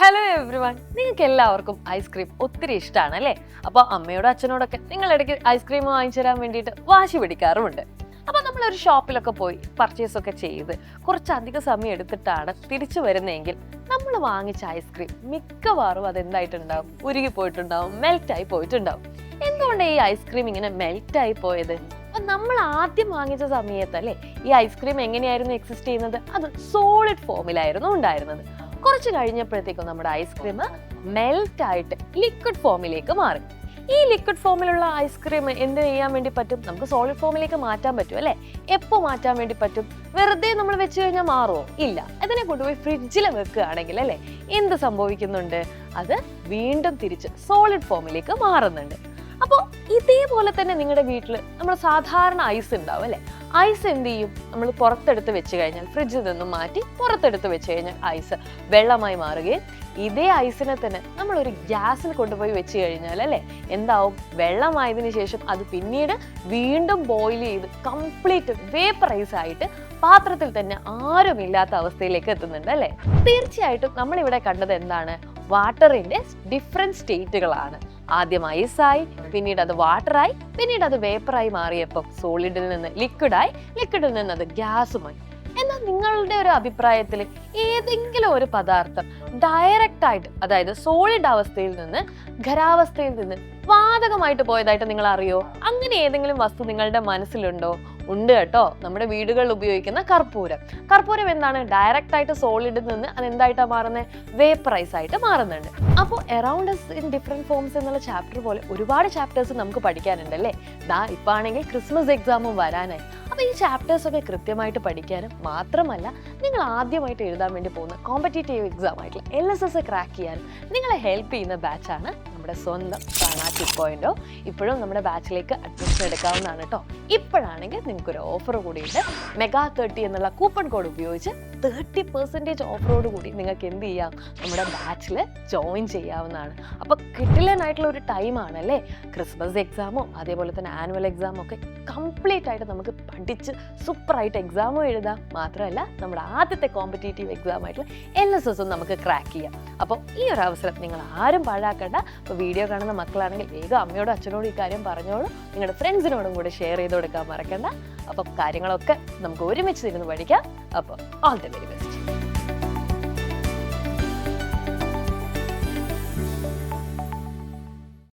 Hello every one, നിങ്ങൾക്ക് എല്ലാവർക്കും ice cream ഒത്തിരി ഇഷ്ടമാണ് അല്ലേ? അപ്പോൾ അമ്മയോടും അച്ഛനോടൊക്കെ നിങ്ങൾ ഇടയ്ക്ക് ഐസ്ക്രീം വാങ്ങിച്ചു തരാൻ വേണ്ടിയിട്ട് വാശി പിടിക്കാറുമുണ്ട്. അപ്പോൾ നമ്മളൊരു ഷോപ്പിലൊക്കെ പോയി പർച്ചേസ് ഒക്കെ ചെയ്ത് കുറച്ചധികം സമയം എടുത്തിട്ടാണ് തിരിച്ചു വരുന്നതെങ്കിൽ നമ്മൾ വാങ്ങിച്ച ഐസ്ക്രീം മിക്കവാറും അതെന്തായിട്ടുണ്ടാവും, ഉരുകി പോയിട്ടുണ്ടാവും, മെൽറ്റായി പോയിട്ടുണ്ടാവും. എന്തുകൊണ്ടാണ് ഈ ഐസ്ക്രീം ഇങ്ങനെ മെൽറ്റായി പോയത്? നമ്മൾ ആദ്യം വാങ്ങിച്ച സമയത്ത് അല്ലേ ഈ ഐസ്ക്രീം എങ്ങനെയായിരുന്നു എക്സിസ്റ്റ് ചെയ്യുന്നത്? അത് സോളിഡ് ഫോമിലായിരുന്നു ഉണ്ടായിരുന്നത്. കുറച്ച് കഴിഞ്ഞപ്പോഴത്തേക്കും നമ്മുടെ ഐസ്ക്രീം മെൽറ്റ് ആയിട്ട് ലിക്വിഡ് ഫോമിലേക്ക് മാറി. ഈ ലിക്വിഡ് ഫോമിലുള്ള ഐസ്ക്രീം എന്ത് ചെയ്യാൻ വേണ്ടി പറ്റും? നമുക്ക് സോളിഡ് ഫോമിലേക്ക് മാറ്റാൻ പറ്റും അല്ലേ? എപ്പോൾ മാറ്റാൻ വേണ്ടി പറ്റും? വെറുതെ നമ്മൾ വെച്ച് കഴിഞ്ഞാൽ മാറുമോ? ഇല്ല. അതിനെ കൊണ്ടുപോയി ഫ്രിഡ്ജിൽ വെക്കുകയാണെങ്കിൽ അല്ലേ എന്ത് സംഭവിക്കുന്നുണ്ട്? അത് വീണ്ടും തിരിച്ച് സോളിഡ് ഫോമിലേക്ക് മാറുന്നുണ്ട്. അപ്പോൾ ഇതേപോലെ തന്നെ നിങ്ങളുടെ വീട്ടിൽ നമ്മൾ സാധാരണ ഐസ് ഉണ്ടാവും അല്ലേ? ഐസ് എന്ത് ചെയ്യും? നമ്മൾ പുറത്തെടുത്ത് വെച്ച് കഴിഞ്ഞാൽ, ഫ്രിഡ്ജിൽ നിന്നും മാറ്റി പുറത്തെടുത്ത് വെച്ച് കഴിഞ്ഞാൽ ഐസ് വെള്ളമായി മാറുകയും ഇതേ ഐസിനെ തന്നെ നമ്മളൊരു ഗ്യാസിൽ കൊണ്ടുപോയി വെച്ച് കഴിഞ്ഞാൽ അല്ലേ എന്താവും? വെള്ളമായതിനു ശേഷം അത് പിന്നീട് വീണ്ടും ബോയിൽ ചെയ്ത് കംപ്ലീറ്റ് വേപ്പറൈസ് ആയിട്ട് പാത്രത്തിൽ തന്നെ ആരുമില്ലാത്ത അവസ്ഥയിലേക്ക് എത്തുന്നുണ്ട് അല്ലേ? തീർച്ചയായിട്ടും നമ്മളിവിടെ കണ്ടത് എന്താണ്? വാട്ടറിന്റെ ഡിഫറെന്റ് സ്റ്റേറ്റുകളാണ്. ആദ്യം ഐസായി, പിന്നീട് അത് വാട്ടറായി, പിന്നീട് അത് വേപ്പറായി മാറിയപ്പോൾ സോളിഡിൽ നിന്ന് ലിക്വിഡായി, ലിക്വിഡിൽ നിന്ന് അത് ഗ്യാസുമായി. എന്നാൽ നിങ്ങളുടെ ഒരു അഭിപ്രായത്തിൽ ഏതെങ്കിലും ഒരു പദാർത്ഥം ഡയറക്റ്റ് ആയിട്ട്, അതായത് സോളിഡ് അവസ്ഥയിൽ നിന്ന് ഖരാവസ്ഥയിൽ നിന്ന് വാതകമായിട്ട് പോയതായിട്ട് നിങ്ങൾ അറിയോ? അങ്ങനെ ഏതെങ്കിലും വസ്തു നിങ്ങളുടെ മനസ്സിലുണ്ടോ? ഉണ്ട് കേട്ടോ. നമ്മുടെ വീടുകളിൽ ഉപയോഗിക്കുന്ന കർപ്പൂരം എന്താണ്? ഡയറക്റ്റ് ആയിട്ട് സോളിഡിൽ നിന്ന് അതെന്തായിട്ടാണ് മാറുന്നത്? വേപ്പറൈസ് ആയിട്ട് മാറുന്നുണ്ട്. അപ്പോൾ around us in different forms എന്നുള്ള ചാപ്റ്റർ പോലെ ഒരുപാട് ചാപ്റ്റേഴ്സ് നമുക്ക് പഠിക്കാനുണ്ട് അല്ലേ? ഇപ്പൊ ആണെങ്കിൽ ക്രിസ്മസ് എക്സാമും വരാനായി. അപ്പോൾ ഈ ചാപ്റ്റേഴ്സ് ഒക്കെ കൃത്യമായിട്ട് പഠിക്കാനും മാത്രമല്ല, നിങ്ങൾ ആദ്യമായിട്ട് എഴുതാൻ വേണ്ടി പോകുന്ന കോമ്പറ്റേറ്റീവ് എക്സാം ആയിട്ടുള്ള LSS ക്രാക്ക് ചെയ്യാനും നിങ്ങളെ ഹെൽപ്പ് ചെയ്യുന്ന ബാച്ചാണ് നമ്മുടെ സ്വന്തം കാണാ 2.0. ഇപ്പോഴും നമ്മുടെ ബാച്ചിലേക്ക് അഡ്മിഷൻ എടുക്കാവുന്നതാണ് കേട്ടോ. ഇപ്പോഴാണെങ്കിൽ നിങ്ങൾക്കൊരു ഓഫർ കൂടിയിട്ട് MEGA30 എന്നുള്ള കൂപ്പൺ കോഡ് ഉപയോഗിച്ച് 30% ഓഫറോട് കൂടി നിങ്ങൾക്ക് എന്ത് ചെയ്യാം? നമ്മുടെ ബാച്ചിൽ ജോയിൻ ചെയ്യാവുന്നതാണ്. അപ്പോൾ കിട്ടില്ലാനായിട്ടുള്ള ഒരു ടൈമാണല്ലേ. ക്രിസ്മസ് എക്സാമോ അതേപോലെ തന്നെ ആനുവൽ എക്സാമോ ഒക്കെ കംപ്ലീറ്റ് ആയിട്ട് നമുക്ക് പഠിച്ച് സൂപ്പറായിട്ട് എക്സാമും എഴുതാം. മാത്രമല്ല നമ്മുടെ ആദ്യത്തെ കോമ്പറ്റേറ്റീവ് എക്സാം ആയിട്ടുള്ള LSSും നമുക്ക് ക്രാക്ക് ചെയ്യാം. അപ്പോൾ ഈ ഒരു അവസരം നിങ്ങൾ ആരും പാഴാക്കണ്ട. അപ്പോൾ വീഡിയോ കാണുന്ന മക്കളാണെങ്കിൽ വേഗം അമ്മയോടും അച്ഛനോടും ഈ കാര്യം പറഞ്ഞോളൂ. നിങ്ങളുടെ ഫ്രണ്ട്സിനോടും കൂടെ ഷെയർ ചെയ്ത് കൊടുക്കാൻ മറക്കണ്ട. അപ്പം കാര്യങ്ങളൊക്കെ നമുക്ക് ഒരുമിച്ച് ഇരുന്ന് പഠിക്കാം. അപ്പോൾ ഓൾ ദി വെരി ബെസ്റ്റ്.